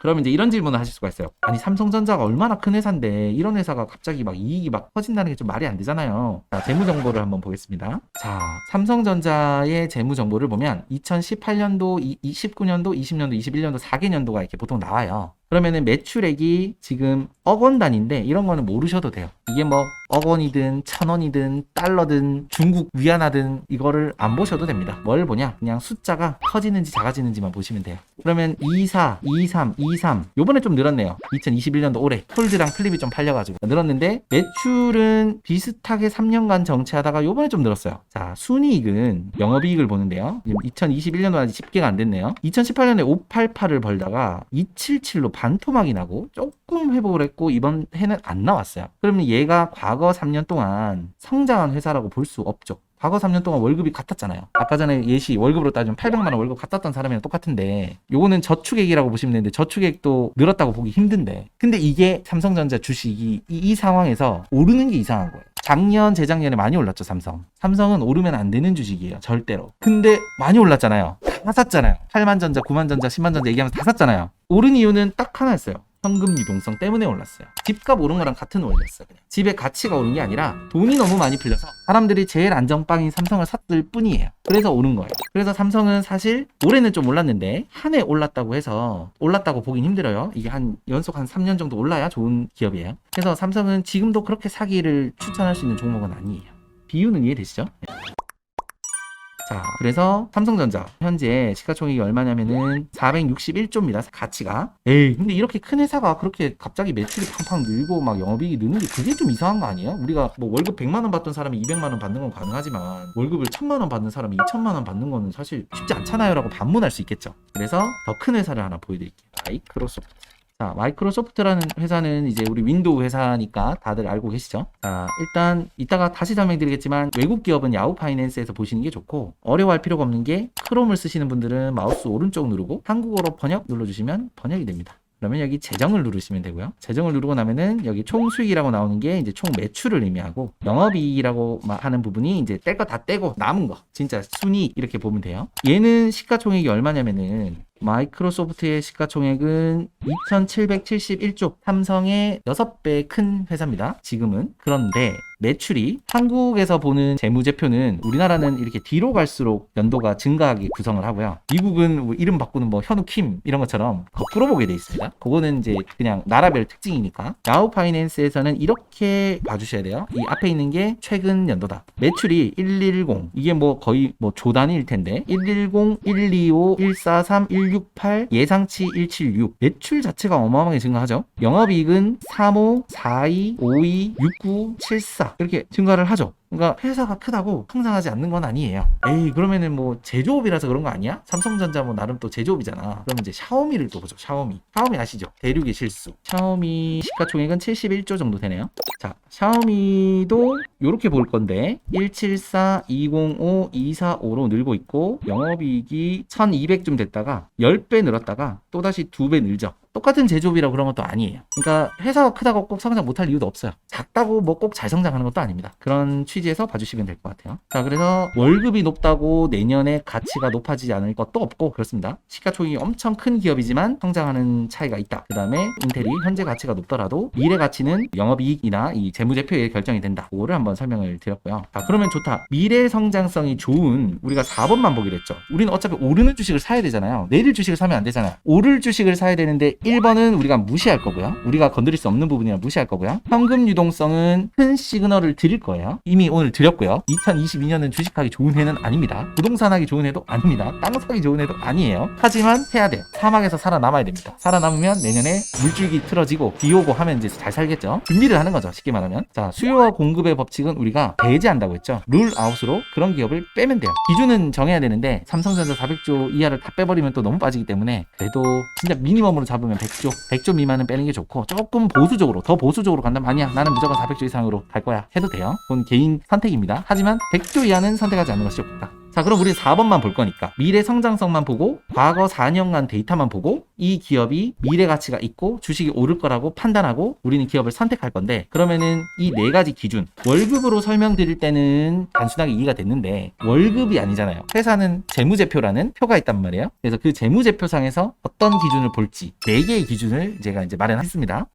그러면 이제 이런 질문을 하실 수가 있어요. 아니 삼성전자가 얼마나 큰 회사인데 이런 회사가 갑자기 막 이익이 막 커진다는 게 좀 말이 안 되잖아요. 자, 재무 정보를 한번 보겠습니다. 자, 삼성전자의 재무 정보를 보면 2018년도, 19년도, 20년도, 21년도 4개년도가 이렇게 보통 나와요. 그러면은 매출액이 지금 억 원 단위인데 이런 거는 모르셔도 돼요. 이게 뭐 억 원이든 천 원이든 달러든 중국 위안화든 이거를 안 보셔도 됩니다. 뭘 보냐? 그냥 숫자가 커지는지 작아지는지만 보시면 돼요. 그러면 24, 23, 23 요번에 좀 늘었네요. 2021년도 올해 폴드랑 플립이 좀 팔려가지고 늘었는데 매출은 비슷하게 3년간 정체하다가 요번에 좀 늘었어요. 자, 순이익은 영업이익을 보는데요. 지금 2021년도 아직 집계가 안 됐네요. 2018년에 588을 벌다가 277로 반토막이 나고 조금 회복을 했고 이번 해는 안 나왔어요. 그러면 얘가 과거 3년 동안 성장한 회사라고 볼 수 없죠. 과거 3년 동안 월급이 같았잖아요. 아까 전에 예시 월급으로 따지면 800만 원 월급 같았던 사람이랑 똑같은데 요거는 저축액이라고 보시면 되는데 저축액도 늘었다고 보기 힘든데 근데 이게 삼성전자 주식이 이 상황에서 오르는 게 이상한 거예요. 작년, 재작년에 많이 올랐죠, 삼성. 삼성은 오르면 안 되는 주식이에요, 절대로. 근데 많이 올랐잖아요. 다 샀잖아요. 8만전자, 9만전자, 10만전자 얘기하면서 다 샀잖아요. 오른 이유는 딱 하나였어요. 현금 유동성 때문에 올랐어요. 집값 오른 거랑 같은 원리였어요. 그냥. 집의 가치가 오른 게 아니라 돈이 너무 많이 풀려서 사람들이 제일 안정빵인 삼성을 샀을 뿐이에요. 그래서 오른 거예요. 그래서 삼성은 사실 올해는 좀 올랐는데 한 해 올랐다고 해서 올랐다고 보긴 힘들어요. 이게 한 연속 한 3년 정도 올라야 좋은 기업이에요. 그래서 삼성은 지금도 그렇게 사기를 추천할 수 있는 종목은 아니에요. 비유는 이해되시죠? 자, 그래서 삼성전자 현재 시가총액이 얼마냐면은 461조입니다. 가치가. 에이, 근데 이렇게 큰 회사가 그렇게 갑자기 매출이 팡팡 늘고 막 영업이익이 느는 게 그게 좀 이상한 거 아니에요? 우리가 뭐 월급 100만 원 받던 사람이 200만 원 받는 건 가능하지만 월급을 1000만 원 받는 사람이 2000만 원 받는 거는 사실 쉽지 않잖아요 라고 반문할 수 있겠죠. 그래서 더 큰 회사를 하나 보여드릴게요. 마이크로소프트. 자, 마이크로소프트라는 회사는 이제 우리 윈도우 회사니까 다들 알고 계시죠? 자, 일단 이따가 다시 설명드리겠지만 외국 기업은 야후 파이낸스에서 보시는 게 좋고 어려워할 필요가 없는 게 크롬을 쓰시는 분들은 마우스 오른쪽 누르고 한국어로 번역 눌러주시면 번역이 됩니다. 그러면 여기 재정을 누르시면 되고요. 재정을 누르고 나면은 여기 총 수익이라고 나오는 게 이제 총 매출을 의미하고 영업이익이라고 하는 부분이 이제 뗄 거 다 떼고 남은 거 진짜 순이익 이렇게 보면 돼요. 얘는 시가총액이 얼마냐면은 마이크로소프트의 시가총액은 2771조, 삼성의 6배 큰 회사입니다. 지금은. 그런데 매출이 한국에서 보는 재무제표는 우리나라는 이렇게 뒤로 갈수록 연도가 증가하게 구성을 하고요. 미국은 뭐 이름 바꾸는 뭐 현우 킴 이런 것처럼 거꾸로 보게 돼 있습니다. 그거는 이제 그냥 나라별 특징이니까. 야후 파이낸스에서는 이렇게 봐주셔야 돼요. 이 앞에 있는 게 최근 연도다. 매출이 110 이게 뭐 거의 뭐 조 단위일 텐데 110, 125, 143, 168 예상치 176 매출 자체가 어마어마하게 증가하죠. 영업이익은 35, 42, 52, 69, 74 이렇게 증가를 하죠. 그러니까 회사가 크다고 성장하지 않는 건 아니에요. 에이 그러면은 뭐 제조업이라서 그런 거 아니야? 삼성전자 뭐 나름 또 제조업이잖아. 그러면 이제 샤오미를 또 보죠. 샤오미 아시죠? 대륙의 실수. 샤오미 시가총액은 71조 정도 되네요. 자, 샤오미도 요렇게 볼 건데 174, 205, 245로 늘고 있고 영업이익이 1200좀 됐다가 10배 늘었다가 또다시 2배 늘죠. 똑같은 제조업이라고 그런 것도 아니에요. 그러니까 회사가 크다고 꼭 성장 못할 이유도 없어요. 작다고 뭐 꼭 잘 성장하는 것도 아닙니다. 그런 취지에서 봐주시면 될 것 같아요. 자, 그래서 월급이 높다고 내년에 가치가 높아지지 않을 것도 없고 그렇습니다. 시가총액이 엄청 큰 기업이지만 성장하는 차이가 있다. 그 다음에 인텔이 현재 가치가 높더라도 미래 가치는 영업이익이나 이 재무제표에 결정이 된다. 그거를 한번 설명을 드렸고요. 자, 그러면 좋다. 미래 성장성이 좋은 우리가 4번만 보기로 했죠. 우리는 어차피 오르는 주식을 사야 되잖아요. 내릴 주식을 사면 안 되잖아요. 오를 주식을 사야 되는데 1번은 우리가 무시할 거고요. 우리가 건드릴 수 없는 부분이라 무시할 거고요. 현금 유동성은 큰 시그널을 드릴 거예요. 이미 오늘 드렸고요. 2022년은 주식하기 좋은 해는 아닙니다. 부동산 하기 좋은 해도 아닙니다. 땅 사기 좋은 해도 아니에요. 하지만 해야 돼요. 사막에서 살아남아야 됩니다. 살아남으면 내년에 물줄기 틀어지고 비 오고 하면 이제 잘 살겠죠. 준비를 하는 거죠. 쉽게 말하면. 자, 수요와 공급의 법칙은 우리가 배제한다고 했죠. 룰 아웃으로 그런 기업을 빼면 돼요. 기준은 정해야 되는데 삼성전자 400조 이하를 다 빼버리면 또 너무 빠지기 때문에 그래도 진짜 미니멈으로 잡으면 100조 미만은 빼는 게 좋고 조금 보수적으로 더 보수적으로 간다면 아니야 나는 무조건 400조 이상으로 갈 거야 해도 돼요. 그건 개인 선택입니다. 하지만 100조 이하는 선택하지 않는 것이 좋다. 자, 그럼 우리 4번만 볼 거니까 미래 성장성만 보고 과거 4년간 데이터만 보고 이 기업이 미래 가치가 있고 주식이 오를 거라고 판단하고 우리는 기업을 선택할 건데, 그러면은 이 네 가지 기준, 월급으로 설명드릴 때는 단순하게 이해가 됐는데 월급이 아니잖아요. 회사는 재무제표라는 표가 있단 말이에요. 그래서 그 재무제표상에서 어떤 기준을 볼지 4개의 기준을 제가 이제 마련했습니다.